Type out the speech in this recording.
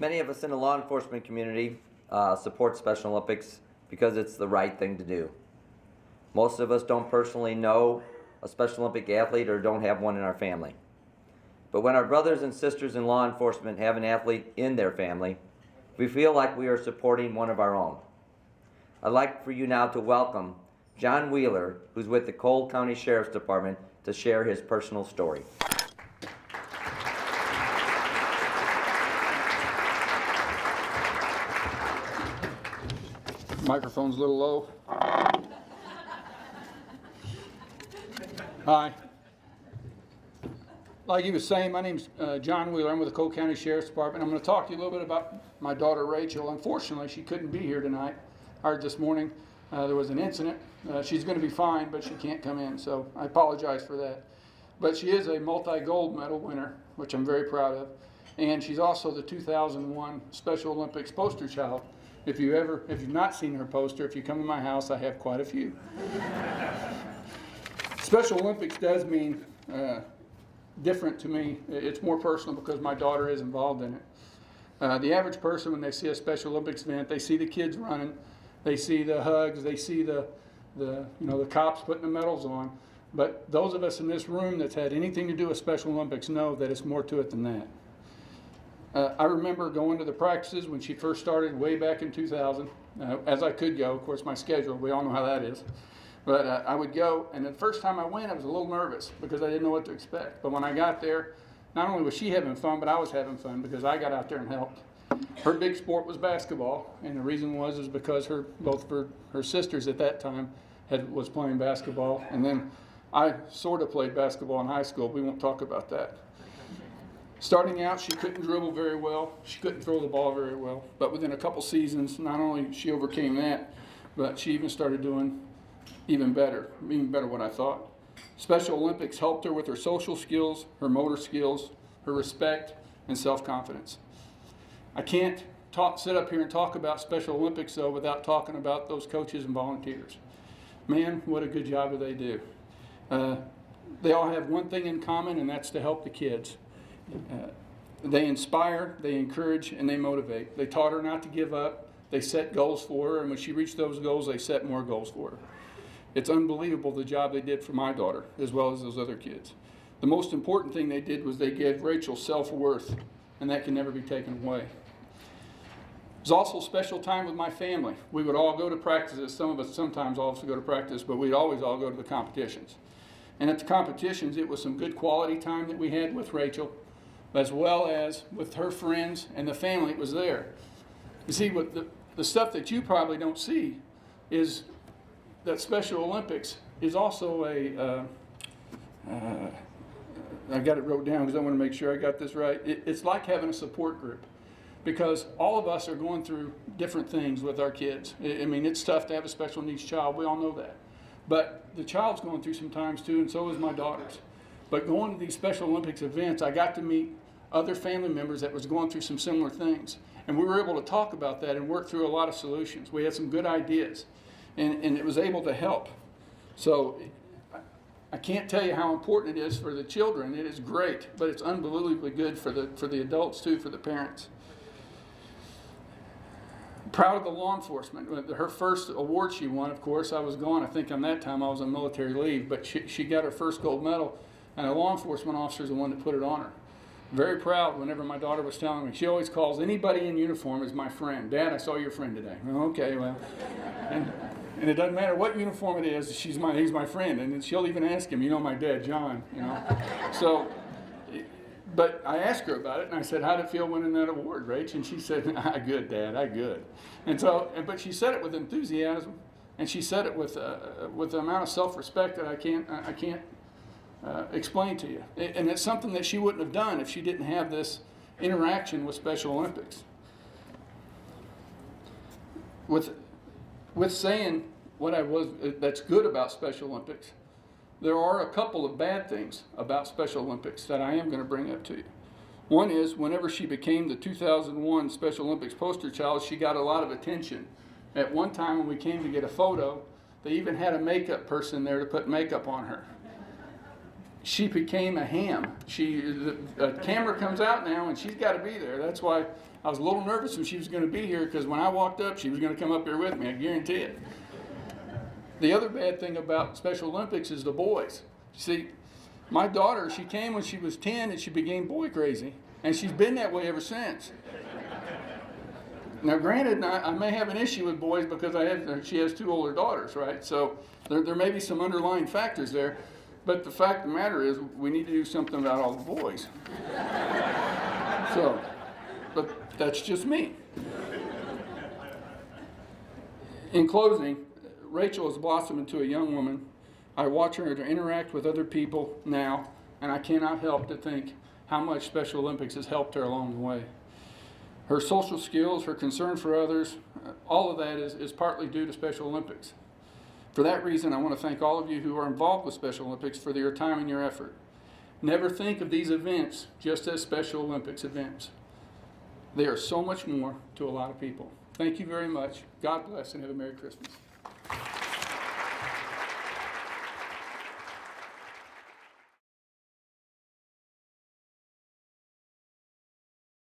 Many of us in the law enforcement community support Special Olympics because it's the right thing to do. Most of us don't personally know a Special Olympic athlete or don't have one in our family. But when our brothers and sisters in law enforcement have an athlete in their family, we feel like we are supporting one of our own. I'd like for you now to welcome John Wheeler, who's with the Cole County Sheriff's Department, to share his personal story. Microphone's a little low. Hi. Like he was saying, my name's John Wheeler. I'm with the Cole County Sheriff's Department. I'm going to talk to you a little bit about my daughter Rachel. Unfortunately, she couldn't be here tonight. I heard this morning there was an incident. She's going to be fine, but she can't come in, so I apologize for that. But she is a multi-gold medal winner, which I'm very proud of, and she's also the 2001 Special Olympics poster child. If you've not seen her poster, if you come to my house, I have quite a few. Special Olympics does mean different to me. It's more personal because my daughter is involved in it. The average person, when they see a Special Olympics event, they see the kids running, they see the hugs, they see the cops putting the medals on. But those of us in this room that's had anything to do with Special Olympics know that it's more to it than that. I remember going to the practices when she first started way back in 2000, as I could go. Of course, my schedule, we all know how that is. But I would go, and the first time I went, I was a little nervous because I didn't know what to expect. But when I got there, not only was she having fun, but I was having fun because I got out there and helped. Her big sport was basketball, and the reason was because both her sisters at that time was playing basketball, and then I sort of played basketball in high school. We won't talk about that. Starting out, she couldn't dribble very well. She couldn't throw the ball very well. But within a couple seasons, not only she overcame that, but she even started doing even better what I thought. Special Olympics helped her with her social skills, her motor skills, her respect, and self-confidence. I can't sit up here and talk about Special Olympics, though, without talking about those coaches and volunteers. Man, what a good job do they do. They all have one thing in common, and that's to help the kids. They inspire, they encourage, and they motivate. They taught her not to give up. They set goals for her, and when she reached those goals, they set more goals for her. It's unbelievable the job they did for my daughter, as well as those other kids. The most important thing they did was they gave Rachel self-worth, and that can never be taken away. It was also a special time with my family. We would all go to practices. Some of us sometimes also go to practice, but we'd always all go to the competitions. And at the competitions, it was some good quality time that we had with Rachel, as well as with her friends and the family that was there. You see, what the stuff that you probably don't see is that Special Olympics is also I got it wrote down because I want to make sure I got this right. It's like having a support group because all of us are going through different things with our kids. I mean, it's tough to have a special needs child. We all know that. But the child's going through some times too, and so is my daughter's. But going to these Special Olympics events, I got to meet other family members that was going through some similar things. And we were able to talk about that and work through a lot of solutions. We had some good ideas, and it was able to help. So I can't tell you how important it is for the children. It is great, but it's unbelievably good for the adults too, for the parents. Proud of the law enforcement. Her first award she won, of course, I was gone. I think on that time I was on military leave, but she got her first gold medal, and a law enforcement officer is the one that put it on her. Very proud whenever my daughter was telling me. She always calls anybody in uniform as my friend. Dad, I saw your friend today. Well, okay, well. And it doesn't matter what uniform it is, he's my friend. And she'll even ask him, you know my dad, John, you know. So, but I asked her about it, and I said, how did it feel winning that award, Rach? And she said, I good, Dad, I good. And so, but she said it with enthusiasm, and she said it with the amount of self-respect that I can't explain to you. And it's something that she wouldn't have done if she didn't have this interaction with Special Olympics. With saying that's good about Special Olympics, there are a couple of bad things about Special Olympics that I am going to bring up to you. One is, whenever she became the 2001 Special Olympics poster child, she got a lot of attention. At one time when we came to get a photo, they even had a makeup person there to put makeup on her. she became a ham. A camera comes out now, and she's got to be there. That's why I was a little nervous when she was going to be here, because when I walked up, she was going to come up here with me, I guarantee it. The other bad thing about Special Olympics is the boys. See, my daughter, she came when she was 10, and she became boy crazy, and she's been that way ever since. Now, granted, I may have an issue with boys because she has 2 older daughters, right? So there may be some underlying factors there, but the fact of the matter is we need to do something about all the boys. So, but that's just me. In closing, Rachel has blossomed into a young woman. I watch her to interact with other people now, and I cannot help to think how much Special Olympics has helped her along the way. Her social skills, her concern for others, all of that is partly due to Special Olympics. For that reason, I want to thank all of you who are involved with Special Olympics for your time and your effort. Never think of these events just as Special Olympics events. They are so much more to a lot of people. Thank you very much. God bless, and have a Merry Christmas.